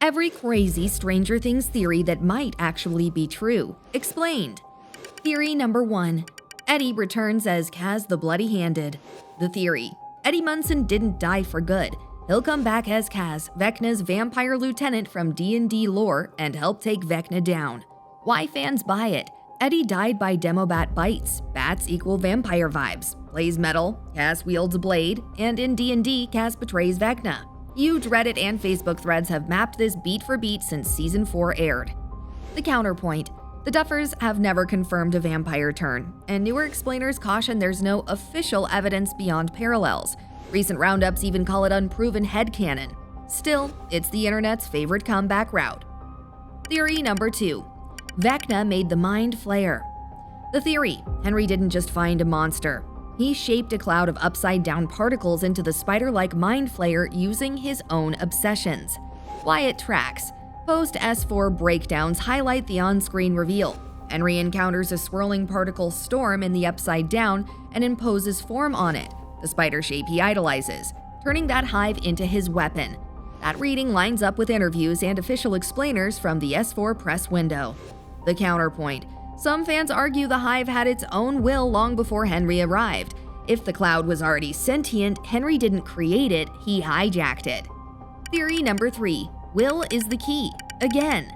Every crazy Stranger Things theory that might actually be true. Explained. Theory number 1. Eddie returns as Kaz the Bloody-Handed. The theory. Eddie Munson didn't die for good. He'll come back as Kaz, Vecna's vampire lieutenant from D&D lore, and help take Vecna down. Why fans buy it? Eddie died by Demobat bites. Bats equal vampire vibes. Plays metal, Kaz wields a blade, and in D&D, Kaz betrays Vecna. Huge Reddit and Facebook threads have mapped this beat for beat since Season 4 aired. The counterpoint. The Duffers have never confirmed a vampire turn, and newer explainers caution there's no official evidence beyond parallels. Recent roundups even call it unproven headcanon. Still, it's the internet's favorite comeback route. Theory number 2. Vecna made the mind Flayer. The theory. Henry didn't just find a monster. He shaped a cloud of upside-down particles into the spider-like mind flayer using his own obsessions. Why it tracks. Post-S4 breakdowns highlight the on-screen reveal. Henry encounters a swirling particle storm in the upside down and imposes form on it, the spider shape he idolizes, turning that hive into his weapon. That reading lines up with interviews and official explainers from the S4 press window. The counterpoint. Some fans argue the hive had its own will long before Henry arrived. If the cloud was already sentient, Henry didn't create it, he hijacked it. Theory number 3. Will is the key. Again.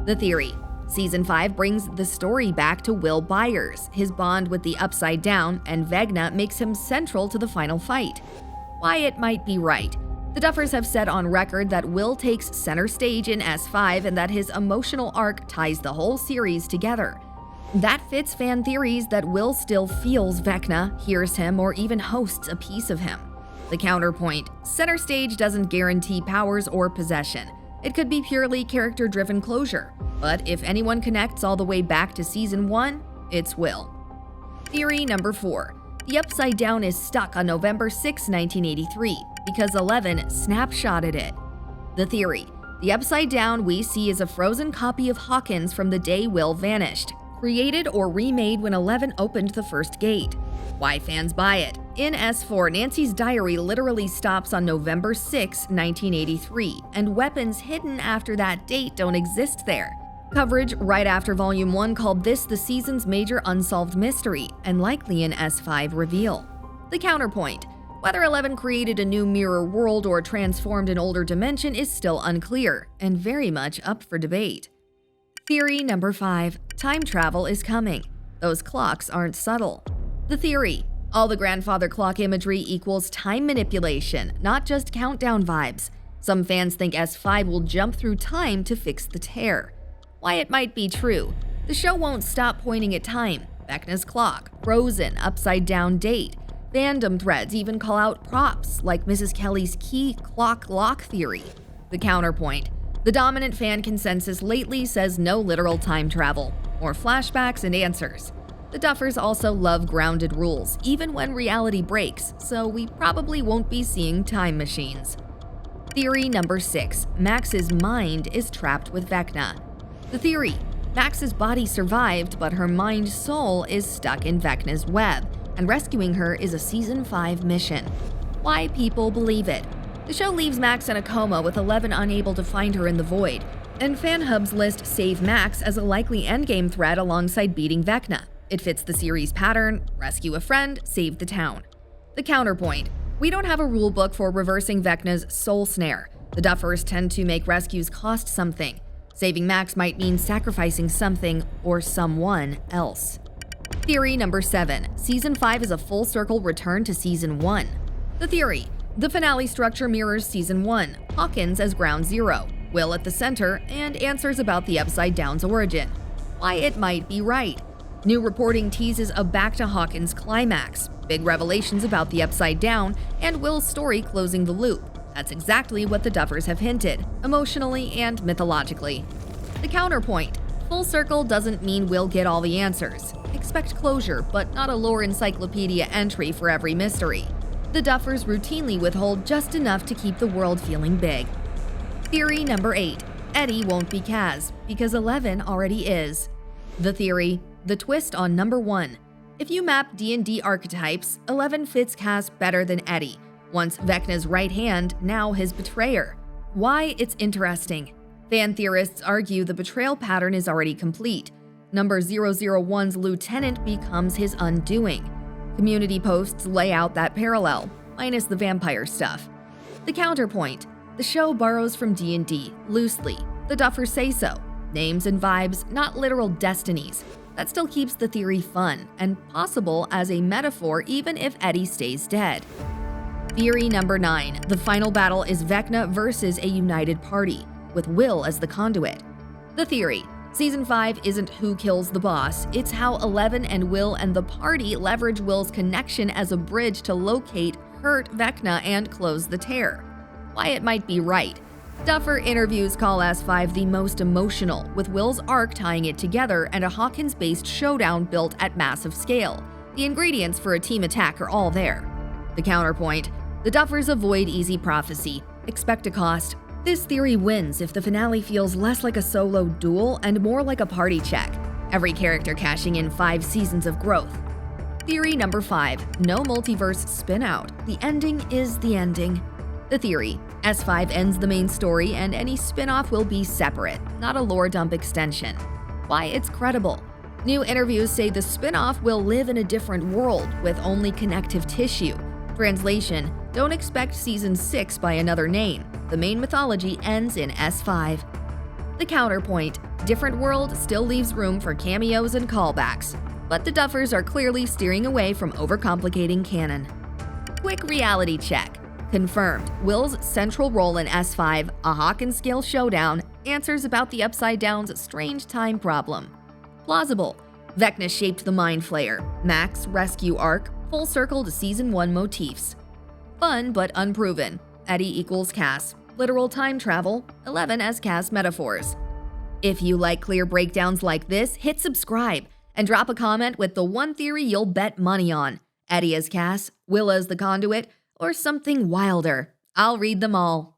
The theory. Season 5 brings the story back to Will Byers. His bond with the Upside Down and Vecna makes him central to the final fight. Why it might be right. The Duffers have said on record that Will takes center stage in S5 and that his emotional arc ties the whole series together. That fits fan theories that Will still feels Vecna, hears him, or even hosts a piece of him. The counterpoint. Center stage doesn't guarantee powers or possession. It could be purely character-driven closure. But if anyone connects all the way back to Season 1, it's Will. Theory number 4. The Upside Down is stuck on November 6, 1983, because 11 snapshotted it. The theory. The Upside Down we see is a frozen copy of Hawkins from the day Will vanished, created or remade when 11 opened the first gate. Why fans buy it? In S4, Nancy's diary literally stops on November 6, 1983, and weapons hidden after that date don't exist there. Coverage right after Volume 1 called this the season's major unsolved mystery, and likely an S5 reveal. The counterpoint. Whether 11 created a new mirror world or transformed an older dimension is still unclear, and very much up for debate. Theory number 5. Time travel is coming. Those clocks aren't subtle. The theory. All the grandfather clock imagery equals time manipulation, not just countdown vibes. Some fans think S5 will jump through time to fix the tear. Why it might be true. The show won't stop pointing at time. Vecna's clock, frozen, upside-down date. Fandom threads even call out props, like Mrs. Kelly's key clock lock theory. The counterpoint. The dominant fan consensus lately says no literal time travel, more flashbacks and answers. The Duffers also love grounded rules, even when reality breaks, so we probably won't be seeing time machines. Theory number 6. Max's mind is trapped with Vecna. The theory. Max's body survived, but her mind-soul is stuck in Vecna's web, and rescuing her is a Season 5 mission. Why people believe it. The show leaves Max in a coma with 11 unable to find her in the void, and fan hubs list Save Max as a likely endgame threat alongside beating Vecna. It fits the series pattern: rescue a friend, save the town. The counterpoint. We don't have a rulebook for reversing Vecna's soul snare. The Duffers tend to make rescues cost something. Saving Max might mean sacrificing something or someone else. Theory number 7. Season 5 is a full circle return to Season 1. The theory. The finale structure mirrors Season 1, Hawkins as Ground Zero, Will at the center, and answers about the Upside Down's origin. Why it might be right. New reporting teases a back to Hawkins climax, big revelations about the Upside Down, and Will's story closing the loop. That's exactly what the Duffers have hinted, emotionally and mythologically. The counterpoint. Full circle doesn't mean we'll get all the answers. Expect closure, but not a lore encyclopedia entry for every mystery. The Duffers routinely withhold just enough to keep the world feeling big. Theory number 8. Eddie won't be Kaz, because 11 already is. The theory. The twist on number 1. If you map D&D archetypes, 11 fits Kaz better than Eddie. Once Vecna's right hand, now his betrayer. Why it's interesting. Fan theorists argue the betrayal pattern is already complete. Number 001's lieutenant becomes his undoing. Community posts lay out that parallel, minus the vampire stuff. The counterpoint: the show borrows from D&D, loosely. The Duffers say so. Names and vibes, not literal destinies. That still keeps the theory fun and possible as a metaphor even if Eddie stays dead. Theory number 9. The final battle is Vecna versus a united party, with Will as the conduit. The theory: Season 5 isn't who kills the boss, it's how Eleven and Will and the party leverage Will's connection as a bridge to locate, hurt Vecna, and close the tear. Wyatt might be right. Duffer interviews call S5 the most emotional, with Will's arc tying it together and a Hawkins-based showdown built at massive scale. The ingredients for a team attack are all there. The counterpoint: the Duffers avoid easy prophecy. Expect a cost. This theory wins if the finale feels less like a solo duel and more like a party check. Every character cashing in 5 seasons of growth. Theory number 5. No multiverse spin-out. The ending is the ending. The theory: S5 ends the main story and any spin-off will be separate, not a lore dump extension. Why it's credible. New interviews say the spin-off will live in a different world with only connective tissue. Translation: don't expect Season 6 by another name. The main mythology ends in S5. The counterpoint: different world still leaves room for cameos and callbacks. But the Duffers are clearly steering away from overcomplicating canon. Quick reality check. Confirmed: Will's central role in S5, a Hawkins-scale showdown, answers about the Upside Down's strange time problem. Plausible: Vecna shaped the Mind Flayer. Mac's rescue arc, full circle to Season 1 motifs. Fun but unproven: Eddie equals Cass. Literal time travel, 11 as Cass metaphors. If you like clear breakdowns like this, hit subscribe and drop a comment with the one theory you'll bet money on. Eddie as Cass, Will as the conduit, or something wilder. I'll read them all.